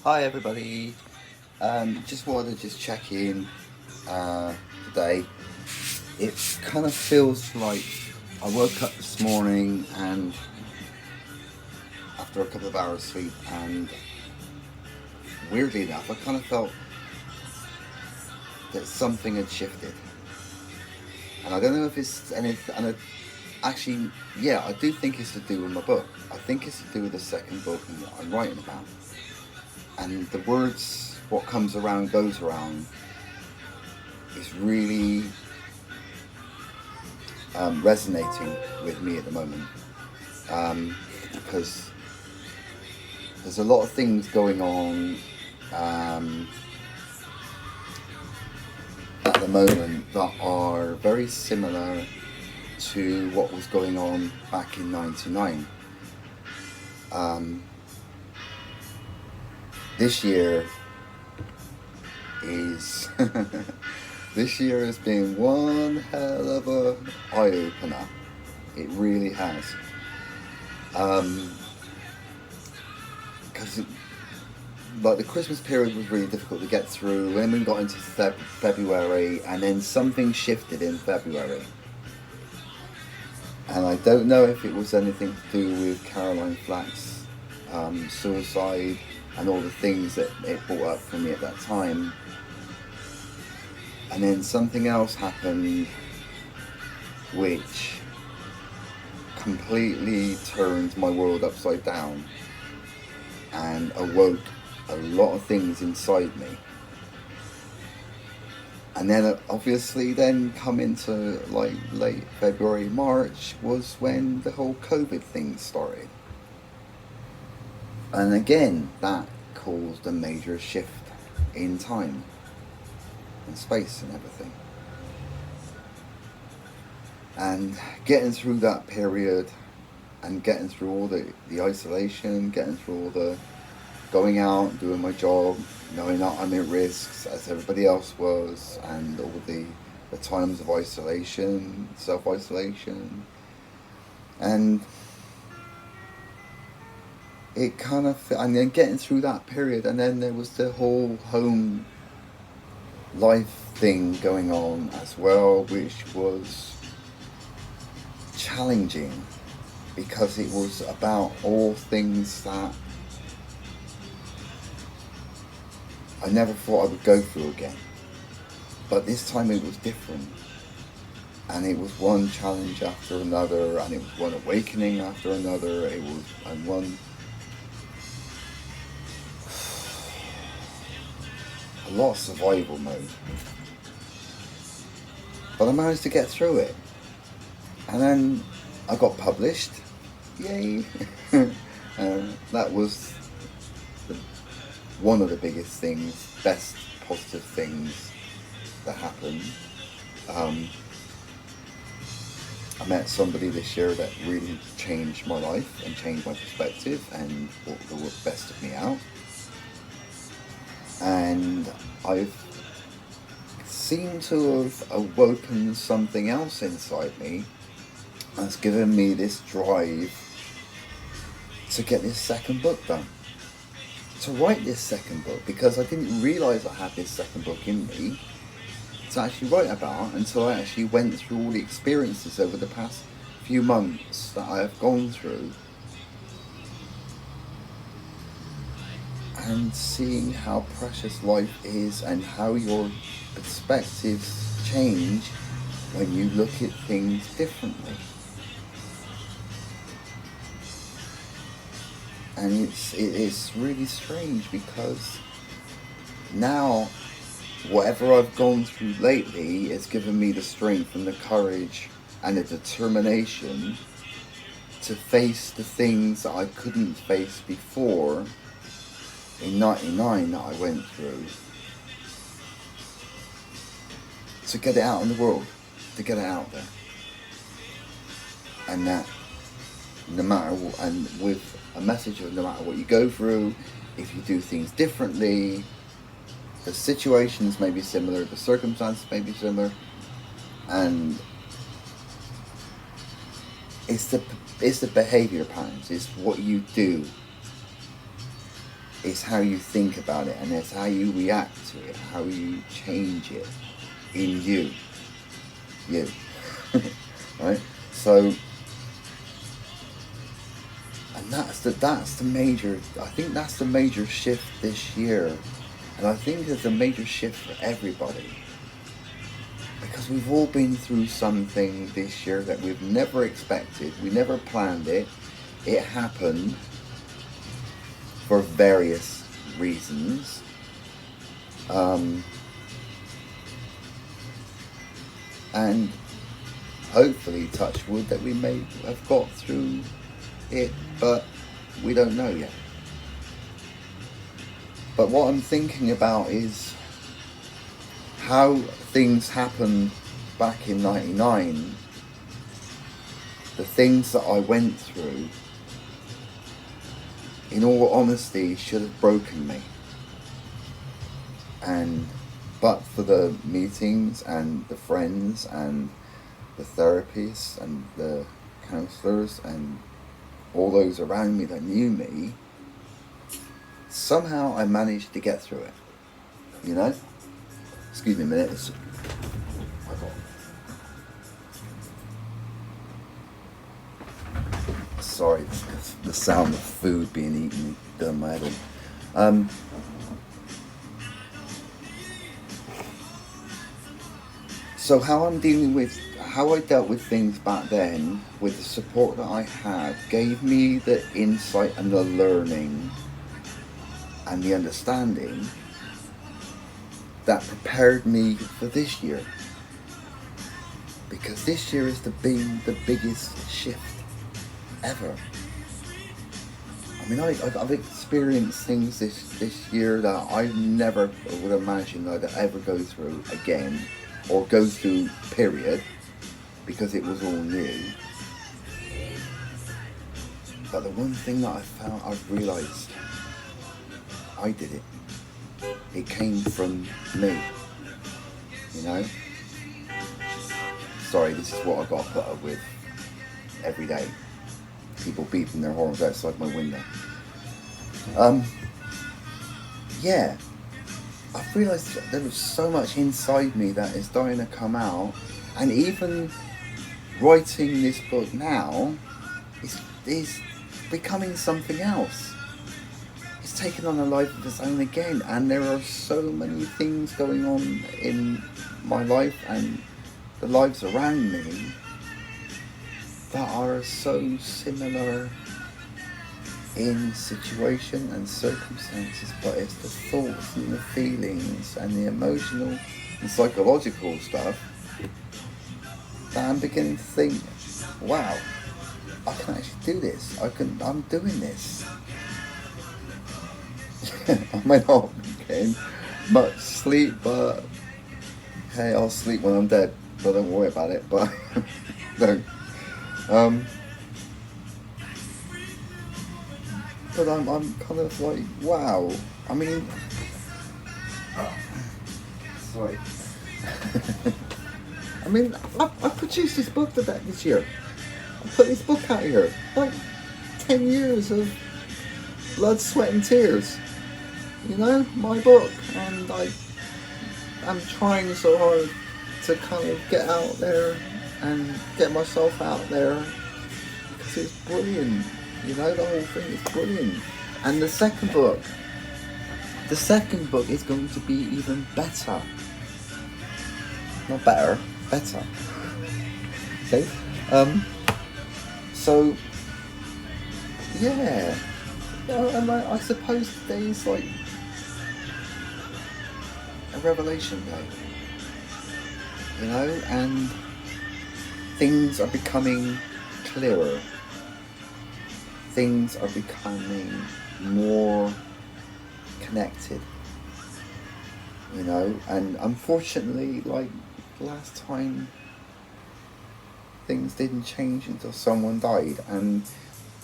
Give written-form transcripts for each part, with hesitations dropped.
Hi everybody. Just wanted to just check in today. It kind of feels like I woke up this morning and after a couple of hours sleep, and weirdly enough, I kind of felt that something had shifted. And I don't know if it's anything. And actually, yeah, I do think it's to do with my book. I think it's to do with the second book and what I'm writing about. And the words, what comes around goes around, is really resonating with me at the moment, because there's a lot of things going on um, at the moment that are very similar to what was going on back in '99. Um, this year is this year has been one hell of a eye opener. It really has. Because like the Christmas period was really difficult to get through. Then we got into February, and then something shifted in February, and I don't know if it was anything to do with Caroline Flack's suicide and all the things that it brought up for me at that time. And then something else happened which completely turned my world upside down and awoke a lot of things inside me. And then obviously then come into like late February, March was when the whole COVID thing started. And again, that caused a major shift in time and space and everything. And getting through that period and getting through all the isolation, getting through all the going out, doing my job, knowing that I'm at risks as everybody else was, and all the times of isolation, self isolation, and it kind of, and then getting through that period, and then there was the whole home life thing going on as well, which was challenging because it was about all things that I never thought I would go through again. But this time it was different. And it was one challenge after another, and it was one awakening after another. It was and one a lot of survival mode. But I managed to get through it. And then I got published. Yay! That was the, one of the biggest things, best positive things that happened. Um, I met somebody this year that really changed my life and changed my perspective and brought the best of me out. And I've seemed to have awoken something else inside me that's given me this drive to get this second book done. To write this second book, because I didn't realise I had this second book in me to actually write about until I actually went through all the experiences over the past few months that I have gone through, and seeing how precious life is and how your perspectives change when you look at things differently. And it is really strange because now whatever I've gone through lately has given me the strength and the courage and the determination to face the things that I couldn't face before in '99 that I went through, to get it out in the world, to get it out there. And that no matter what, and with a message of no matter what you go through, if you do things differently, the situations may be similar, the circumstances may be similar, and it's the behavior patterns, it's what you do It's how you think about it, and it's how you react to it, how you change it in you. You. Right? So, and that's the major, I think that's the major shift this year. And I think there's a major shift for everybody. Because we've all been through something this year that we've never expected. We never planned it. It happened for various reasons. And hopefully, touch wood, that we may have got through it, but we don't know yet. But what I'm thinking about is how things happened back in '99. The things that I went through, in all honesty, should have broken me. But for the meetings and the friends and the therapists and the counselors and all those around me that knew me, somehow I managed to get through it. You know? Excuse me a minute. Sorry, the sound of food being eaten done my head in. So how I dealt with things back then, with the support that I had, gave me the insight and the learning and the understanding that prepared me for this year. Because this year is the biggest shift ever. I mean, I've experienced things this year that I never would imagine I'd ever go through again, or go through, period, because it was all new. But the one thing that I've realised, I did it. It came from me, you know? Sorry, this is what I got to put up with every day. People beeping their horns outside my window. Yeah. I've realised that there was so much inside me that is starting to come out, and even writing this book now is becoming something else. It's taken on a life of its own again, and there are so many things going on in my life and the lives around me that are so similar in situation and circumstances, but it's the thoughts and the feelings and the emotional and psychological stuff that I'm beginning to think, wow, I can actually do this. I'm doing this. I may not be getting much sleep, but hey, I'll sleep when I'm dead, so don't worry about it. But no. But I'm kind of like, wow. I mean, sorry. I mean, I produced this book this year. I put this book out here. Like 10 years of blood, sweat and tears. You know, my book. And I'm trying so hard to kind of get out there and get myself out there, because it's brilliant. You know, the whole thing is brilliant. And the second book is going to be even better. Not better, better. Okay? So, yeah. And I suppose today's like a revelation day. You know, and things are becoming clearer. Things are becoming more connected, you know, and unfortunately, like last time, things didn't change until someone died, and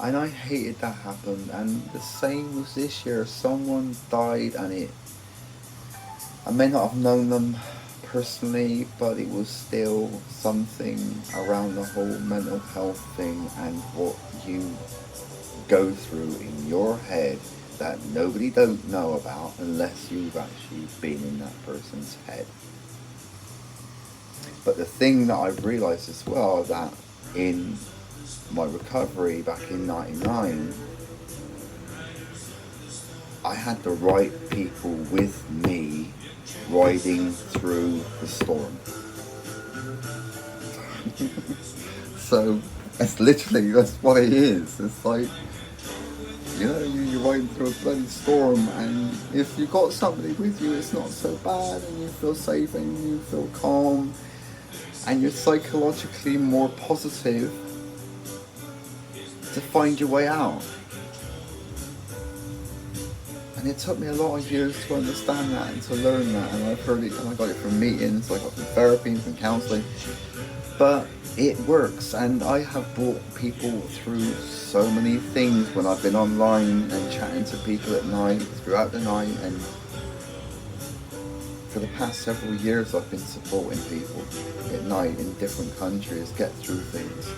I hated that happened. And the same was this year. Someone died, and I may not have known them personally, but it was still something around the whole mental health thing and what you go through in your head that nobody don't know about unless you've actually been in that person's head. But the thing that I've realised as well, that in my recovery back in '99, I had the right people with me riding through the storm. So that's what it is. It's like, you're riding through a bloody storm, and if you've got somebody with you, it's not so bad, and you feel safe, and you feel calm, and you're psychologically more positive to find your way out. And it took me a lot of years to understand that and to learn that, and I've heard it, and I got it from meetings, I got it from therapy and from counselling, but it works. And I have brought people through so many things when I've been online and chatting to people at night, throughout the night, and for the past several years I've been supporting people at night in different countries get through things.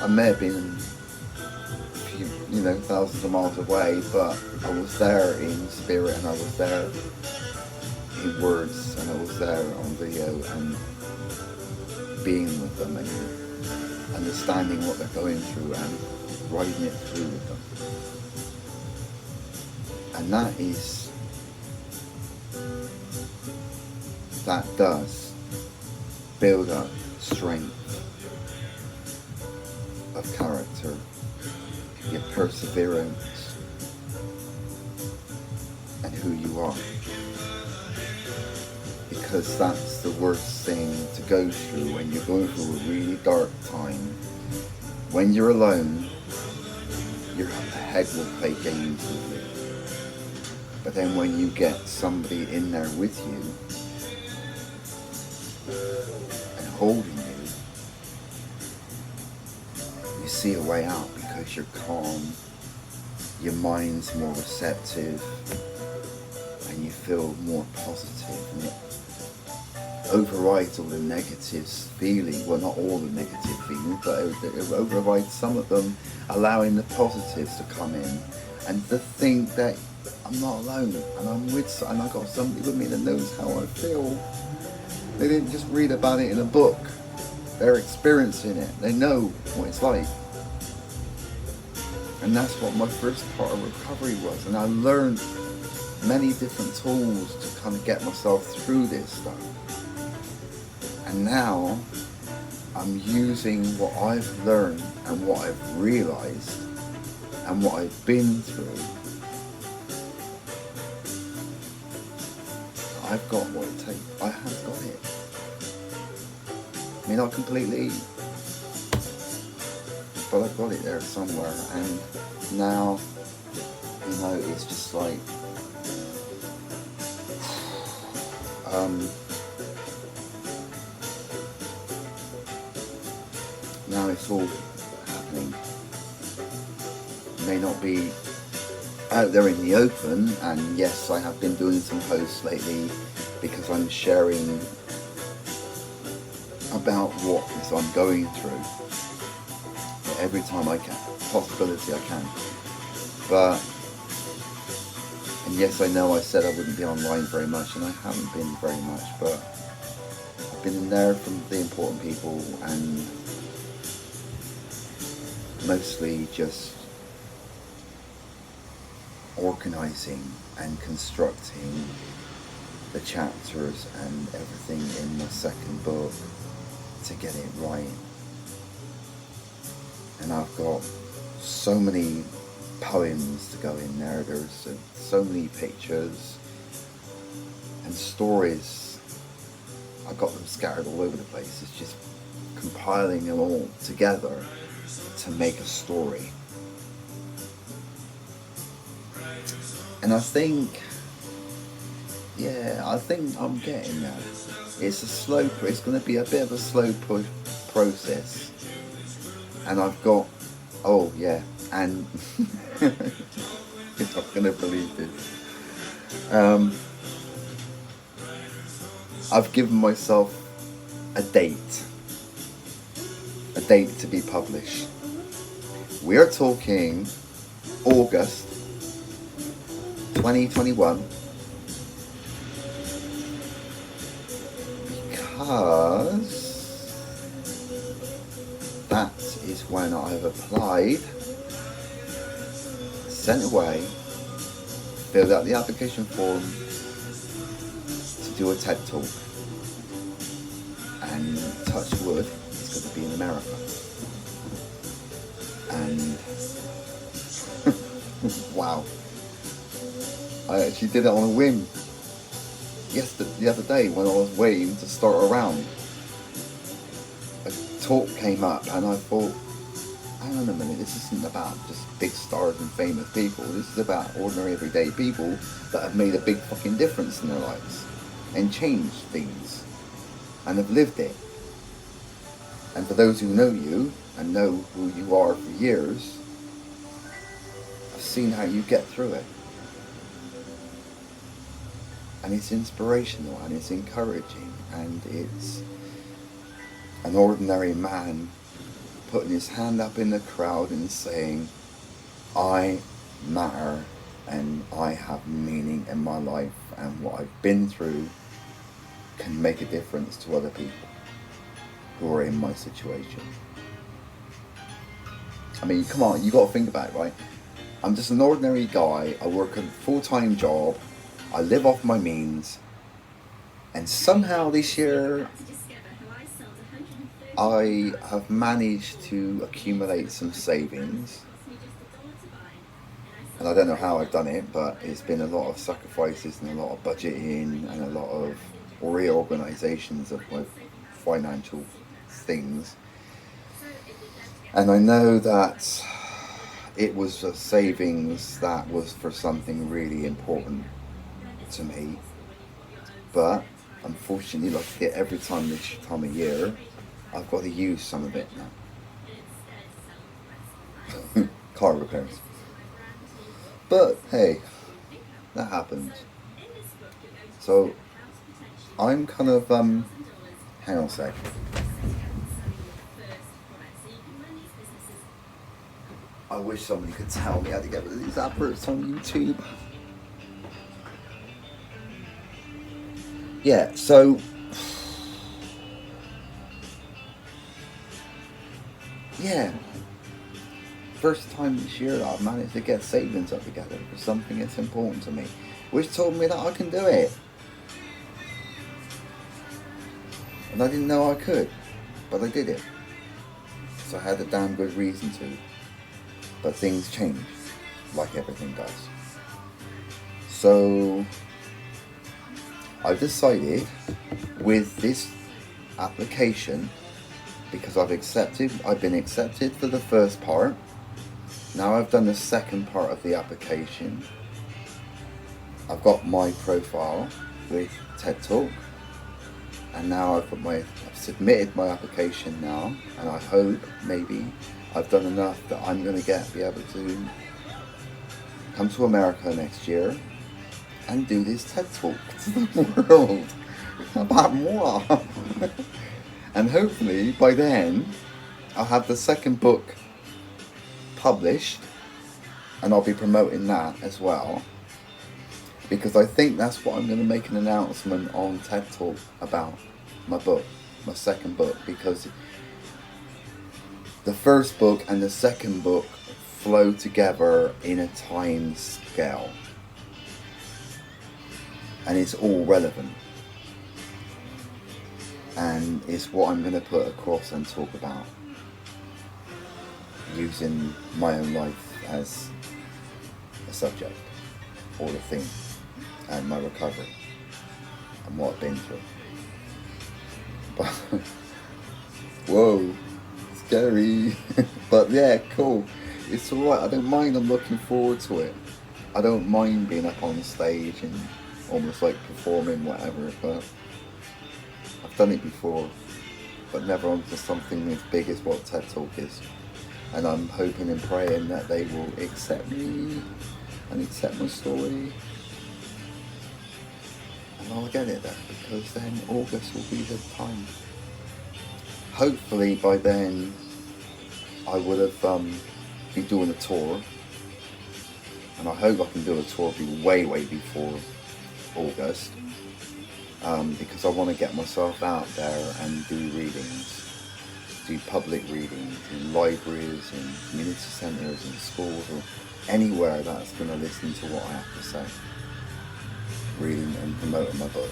I may have been thousands of miles away, but I was there in spirit, and I was there in words, and I was there on video, and being with them and understanding what they're going through and riding it through with them. And that does build up strength of character, your perseverance, and who you are. Because that's the worst thing to go through when you're going through a really dark time. When you're alone, your head will play games with you. But then when you get somebody in there with you and holding you see a way out, because you're calm, your mind's more receptive, and you feel more positive, and it overrides all the negative feelings. Well, not all the negative feelings, but it overrides some of them, allowing the positives to come in, and to think that I'm not alone, and and I got somebody with me that knows how I feel. They didn't just read about it in a book. They're experiencing it. They know what it's like. And that's what my first part of recovery was. And I learned many different tools to kind of get myself through this stuff. And now I'm using what I've learned and what I've realized and what I've been through. I've got what it takes. I have got it. I mean, not completely, but I've got it there somewhere. And now, it's just like, now it's all happening. It may not be out there in the open, and yes, I have been doing some posts lately because I'm sharing about what I'm going through every time I can, possibility I can. And yes, I know I said I wouldn't be online very much, and I haven't been very much, but I've been there from the important people, and mostly just organising and constructing the chapters and everything in the second book to get it right. And I've got so many poems to go in there. There's so many pictures and stories. I've got them scattered all over the place. It's just compiling them all together to make a story. And I think I'm getting there. It's going to be a bit of a slow process. And I've got, and you're not going to believe this. I've given myself a date to be published. We are talking August 2021, because that is when I've applied, sent away, filled out the application form to do a TED Talk, and touch wood, it's going to be in America. And wow, I actually did it on a whim. The other day when I was waiting to start a round, a talk came up and I thought, hang on a minute, this isn't about just big stars and famous people. This is about ordinary everyday people that have made a big fucking difference in their lives and changed things and have lived it. And for those who know you and know who you are for years, I've seen how you get through it. And it's inspirational and it's encouraging, and it's an ordinary man putting his hand up in the crowd and saying, I matter and I have meaning in my life, and what I've been through can make a difference to other people who are in my situation. I mean, come on, you got to think about it, right? I'm just an ordinary guy. I work a full-time job. I live off my means. And somehow this year, I have managed to accumulate some savings. And I don't know how I've done it, but it's been a lot of sacrifices and a lot of budgeting and a lot of reorganizations of my financial things. And I know that it was a savings that was for something really important to me. But unfortunately, like I get every time this time of year, I've got to use some of it now. Car repairs. But hey, that happens. So I'm kind of hang on a sec. I wish somebody could tell me how to get rid of these adverts on YouTube. Yeah, so yeah, first time this year that I've managed to get savings up together for something that's important to me, which told me that I can do it. And I didn't know I could, but I did it. So I had a damn good reason to. But things change, like everything does. So I've decided with this application, because I've been accepted for the first part. Now I've done the second part of the application. I've got my profile with TED Talk, and now I've submitted my application now, and I hope maybe I've done enough that I'm going to be able to come to America next year and do this TED Talk to the world about moi. And hopefully by then I'll have the second book published, and I'll be promoting that as well, because I think that's what I'm going to make an announcement on TED Talk about my book, my second book, because the first book and the second book flow together in a time scale, and it's all relevant, and it's what I'm going to put across and talk about, using my own life as a subject or a theme, and my recovery and what I've been through. But whoa, scary. But yeah, cool. It's alright. I don't mind. I'm looking forward to it. I don't mind being up on stage and almost like performing whatever, but I've done it before, but never onto something as big as what TED Talk is. And I'm hoping and praying that they will accept me and accept my story, and I'll get it then, because then August will be the time. Hopefully by then I would have been doing a tour and I hope I can do a tour way before August, because I want to get myself out there and do readings, do public readings in libraries, in community centres, in schools, or anywhere that's going to listen to what I have to say, reading and promoting my book.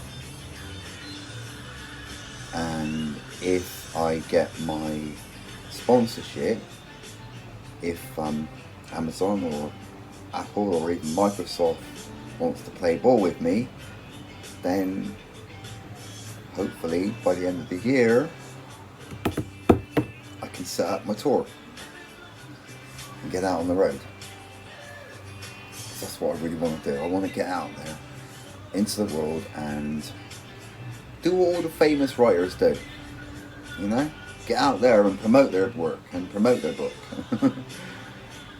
And if I get my sponsorship, if Amazon or Apple or even Microsoft wants to play ball with me, then hopefully by the end of the year I can set up my tour and get out on the road. That's what I really want to do. I want to get out there into the world and do what all the famous writers do, you know, get out there and promote their work and promote their book.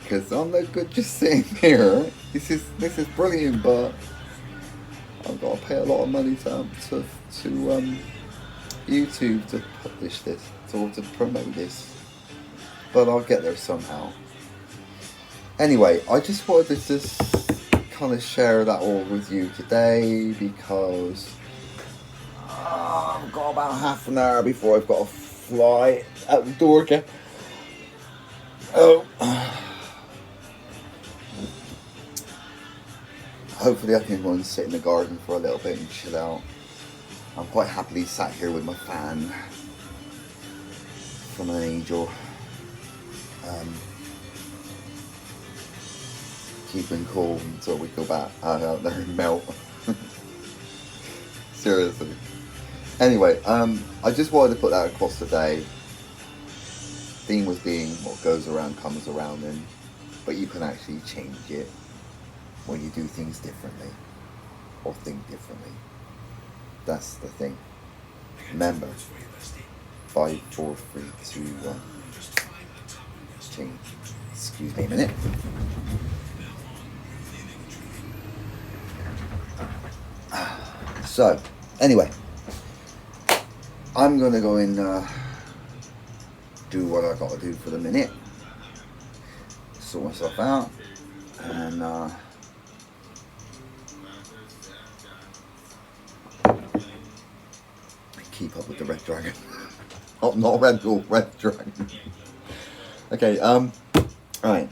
Because I'm no good just sitting here. This is brilliant, but I've got to pay a lot of money to YouTube to publish this, or to promote this. But I'll get there somehow. Anyway, I just wanted to just kind of share that all with you today, because I've got about half an hour before I've got to fly out the door again. Oh. Hopefully I can go and sit in the garden for a little bit and chill out. I'm quite happily sat here with my fan from an angel. Keeping cool until we go back out there and melt. Seriously. Anyway, I just wanted to put that across today. Theme was being what goes around comes around, but you can actually change it when you do things differently or think differently. That's the thing. Remember, 5, 4, 3, 2, 1. Change. Excuse me a minute. So, anyway, I'm going to go and do what I got to do for the minute. Sort myself out and keep up with the Red Dragon. Oh, not Red Bull, Red Dragon. Okay, alright.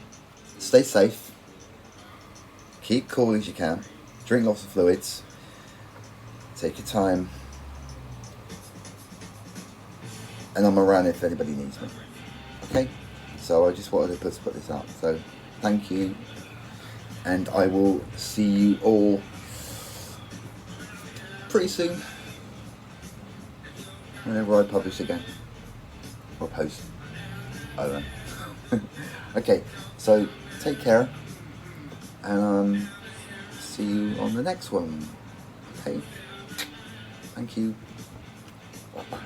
Stay safe. Keep cool as you can. Drink lots of fluids. Take your time. And I'm around if anybody needs me. Okay? So I just wanted to put this out. So, thank you. And I will see you all pretty soon. Whenever I publish again. Or post. I don't know. Okay, so take care. And see you on the next one. Okay? Thank you. Bye-bye.